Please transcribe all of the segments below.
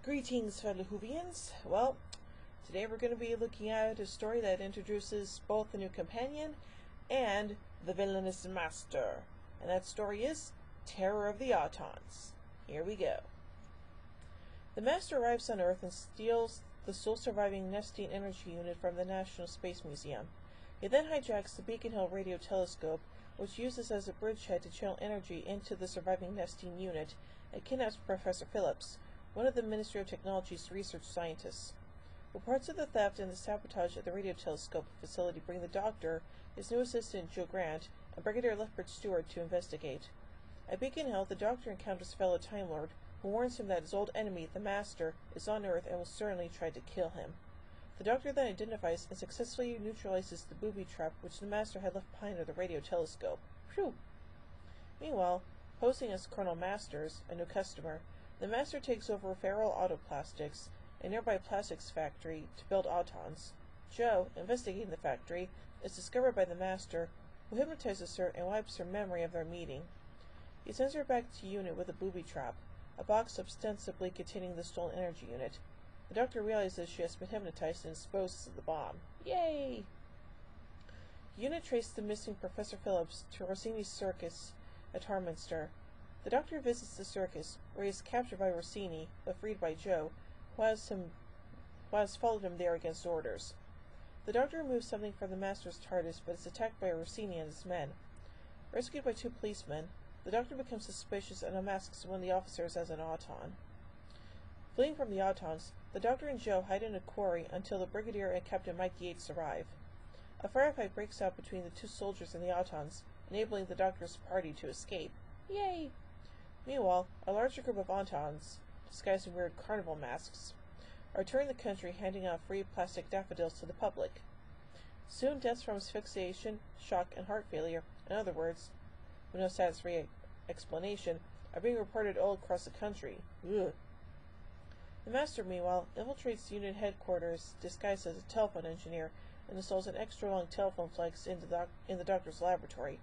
Greetings, fellow Whovians. Well, today we're going to be looking at a story that introduces both the new companion and the villainous master. And that story is Terror of the Autons. Here we go. The master arrives on Earth and steals the sole surviving Nestine energy unit from the National Space Museum. He then hijacks the Beacon Hill radio telescope, which uses as a bridgehead to channel energy into the surviving Nestine unit, and kidnaps Professor Phillips, one of the Ministry of Technology's research scientists. Reports of the theft and the sabotage at the radio telescope facility bring the Doctor, his new assistant Joe Grant, and Brigadier Lethbridge Stewart to investigate. At Beacon Hill, the Doctor encounters fellow Time Lord, who warns him that his old enemy, the Master, is on Earth and will certainly try to kill him. The Doctor then identifies and successfully neutralizes the booby trap which the Master had left behind at the radio telescope. Phew! Meanwhile, posing as Colonel Masters, a new customer, the Master takes over Feral Autoplastics, a nearby plastics factory, to build Autons. Joe, investigating the factory, is discovered by the Master, who hypnotizes her and wipes her memory of their meeting. He sends her back to unit with a booby trap, a box ostensibly containing the stolen energy unit. The Doctor realizes she has been hypnotized and disposes of the bomb. Yay! The unit traced the missing Professor Phillips to Rossini's circus at Harminster. The Doctor visits the circus, where he is captured by Rossini, but freed by Joe, who has followed him there against orders. The Doctor removes something from the Master's TARDIS, but is attacked by Rossini and his men. Rescued by two policemen, the Doctor becomes suspicious and unmasks one of the officers as an Auton. Fleeing from the Autons, the Doctor and Joe hide in a quarry until the Brigadier and Captain Mike Yates arrive. A firefight breaks out between the two soldiers and the Autons, enabling the Doctor's party to escape. Yay! Meanwhile, a larger group of Autons, disguised in weird carnival masks, are touring the country handing out free plastic daffodils to the public. Soon deaths from asphyxiation, shock, and heart failure, in other words, with no satisfactory explanation, are being reported all across the country. Ugh. The Master, meanwhile, infiltrates unit headquarters disguised as a telephone engineer and installs an extra-long telephone flex in the Doctor's laboratory.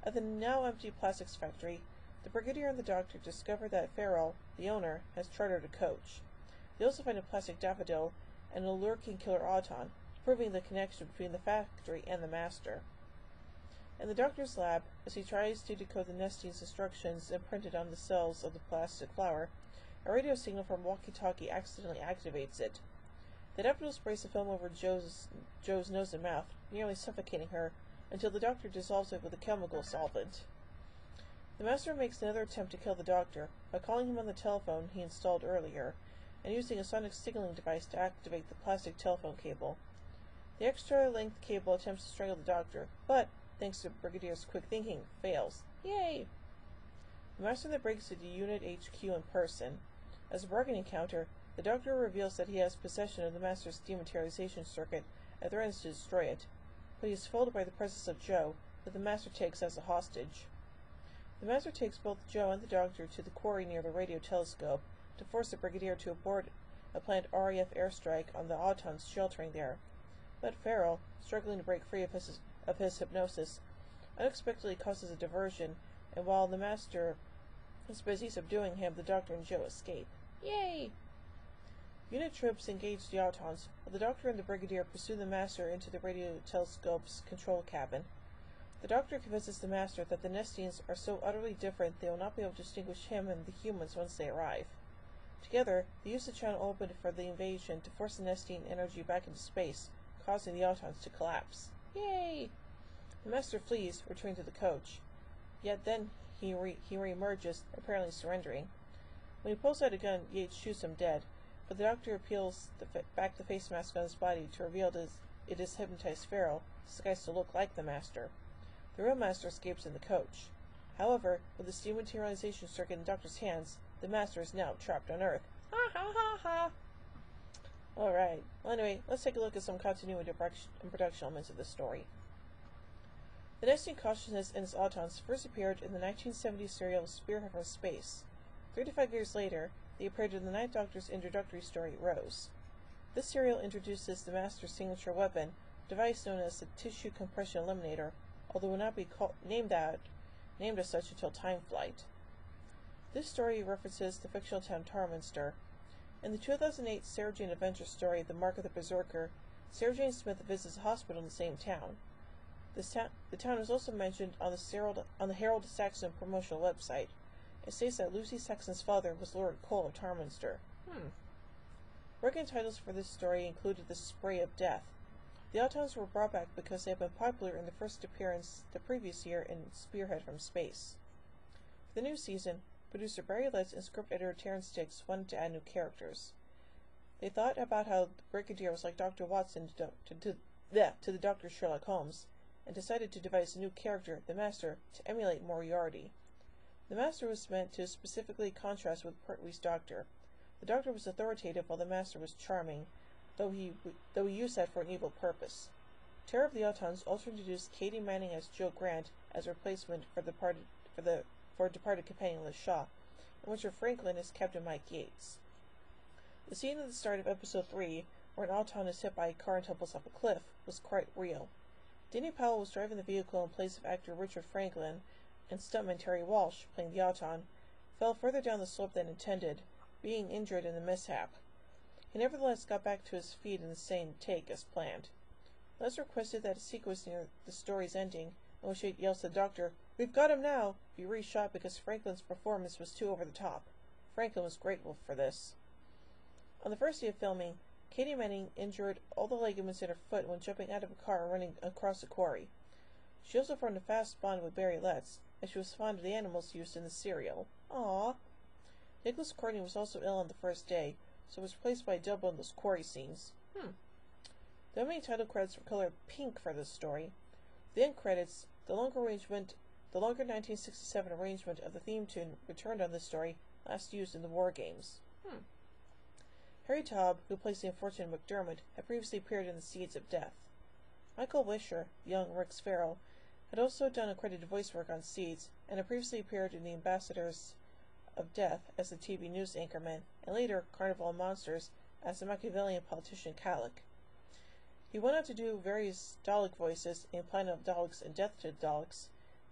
At the now-empty plastics factory, the Brigadier and the Doctor discover that Farrell, the owner, has chartered a coach. They also find a plastic daffodil and a lurking killer Auton, proving the connection between the factory and the Master. In the Doctor's lab, as he tries to decode the Nestine's instructions imprinted on the cells of the plastic flower, a radio signal from walkie-talkie accidentally activates it. The daffodil sprays the film over Joe's nose and mouth, nearly suffocating her, until the Doctor dissolves it with a chemical solvent. The Master makes another attempt to kill the Doctor by calling him on the telephone he installed earlier, and using a sonic signaling device to activate the plastic telephone cable. The extra-length cable attempts to strangle the Doctor, but, thanks to Brigadier's quick thinking, fails. Yay! The Master then breaks into Unit HQ in person. As a bargaining counter, the Doctor reveals that he has possession of the Master's dematerialization circuit and threatens to destroy it, but he is foiled by the presence of Joe, who the Master takes as a hostage. The Master takes both Joe and the Doctor to the quarry near the radio telescope to force the Brigadier to abort a planned RAF airstrike on the Autons sheltering there. But Farrell, struggling to break free of his hypnosis, unexpectedly causes a diversion, and while the Master is busy subduing him, the Doctor and Joe escape. Yay! Unit troops engage the Autons, while the Doctor and the Brigadier pursue the Master into the radio telescope's control cabin. The Doctor convinces the Master that the Nestines are so utterly different they will not be able to distinguish him and the humans once they arrive. Together, they use the channel open for the invasion to force the Nestine energy back into space, causing the Autons to collapse. Yay! The Master flees, returning to the coach. Yet then he re-emerges, apparently surrendering. When he pulls out a gun, Yates shoots him dead, but the Doctor peels back the face mask on his body to reveal it is hypnotized Farrell, disguised to look like the Master. The real Master escapes in the coach. However, with the dematerialization circuit in the Doctor's hands, the Master is now trapped on Earth. Ha ha ha ha! Alright, well anyway, let's take a look at some continuity and production elements of this story. The Nestine consciousness and its Autons first appeared in the 1970 serial Spearhead from Space. 35 years later, they appeared in the Ninth Doctor's introductory story, Rose. This serial introduces the Master's signature weapon, a device known as the Tissue Compression Eliminator, although it will not be named as such until Time Flight. This story references the fictional town Tarminster. In the 2008 Sarah Jane adventure story, The Mark of the Berserker, Sarah Jane Smith visits a hospital in the same town. The town is also mentioned on the Herald Saxon promotional website. It states that Lucy Saxon's father was Lord Cole of Tarminster. Working titles for this story included The Spray of Death. The Autons were brought back because they had been popular in the first appearance the previous year in Spearhead from Space. For the new season, producer Barry Letts and script editor Terrence Dix wanted to add new characters. They thought about how the Brigadier was like Dr. Watson to the Dr. Sherlock Holmes, and decided to devise a new character, the Master, to emulate Moriarty. The Master was meant to specifically contrast with Pertwee's Doctor. The Doctor was authoritative while the Master was charming, though he used that for an evil purpose. Terror of the Autons also introduced Katie Manning as Jo Grant as a replacement for departed companion Liz Shaw, and Richard Franklin as Captain Mike Yates. The scene at the start of episode 3, where an Auton is hit by a car and tumbles off a cliff, was quite real. Danny Powell was driving the vehicle in place of actor Richard Franklin, and stuntman Terry Walsh, playing the Auton, fell further down the slope than intended, being injured in the mishap. He nevertheless got back to his feet in the same take as planned. Les requested that a sequence near the story's ending, in which he yells to the Doctor, "We've got him now!" be reshot because Franklin's performance was too over the top. Franklin was grateful for this. On the first day of filming, Katie Manning injured all the ligaments in her foot when jumping out of a car running across a quarry. She also formed a fast bond with Barry Letts, as she was fond of the animals used in the serial. Aww. Nicholas Courtney was also ill on the first day, so was replaced by a double in those quarry scenes. The opening title credits were colored pink for this story. The end credits, the longer 1967 arrangement of the theme tune returned on this story, last used in the War Games. Harry Taub, who plays the unfortunate McDermott, had previously appeared in The Seeds of Death. Michael Wisher, young Rick Sparrow, had also done accredited voice work on Seeds, and had previously appeared in The Ambassadors of Death as the TV news anchorman, and later Carnival of Monsters as the Machiavellian politician Kallik. He went on to do various Dalek voices in Planet of Daleks and Death to the Daleks,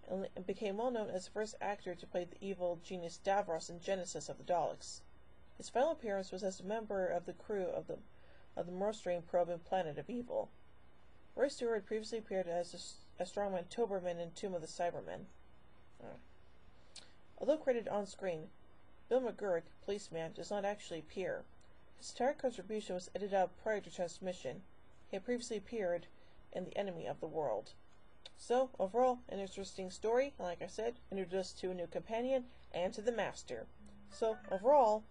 and became well known as the first actor to play the evil genius Davros in Genesis of the Daleks. His final appearance was as a member of the crew of the Morstring probe in Planet of Evil. Roy Stewart had previously appeared as strongman Toberman in Tomb of the Cybermen. Although credited on screen, Bill McGurk, policeman, does not actually appear. His entire contribution was edited out prior to transmission. He had previously appeared in The Enemy of the World. So, overall, an interesting story, and like I said, introduced to a new companion and to the Master. So, overall,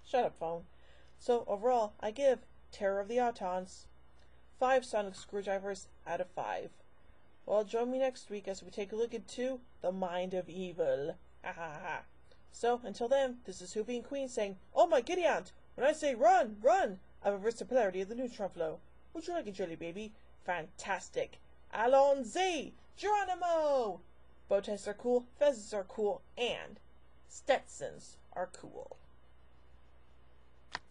shut up, phone. So, overall, I give Terror of the Autons 5 sonic screwdrivers out of 5. Well, join me next week as we take a look into The Mind of Evil. Ha ha ha. So, until then, this is Hoovy and Queen saying, "Oh my giddy aunt! When I say run, run! I've reversed the polarity of the neutron flow. Would you like a jelly baby? Fantastic! Allons-y! Geronimo! Bow ties are cool, fezzes are cool, and Stetsons are cool."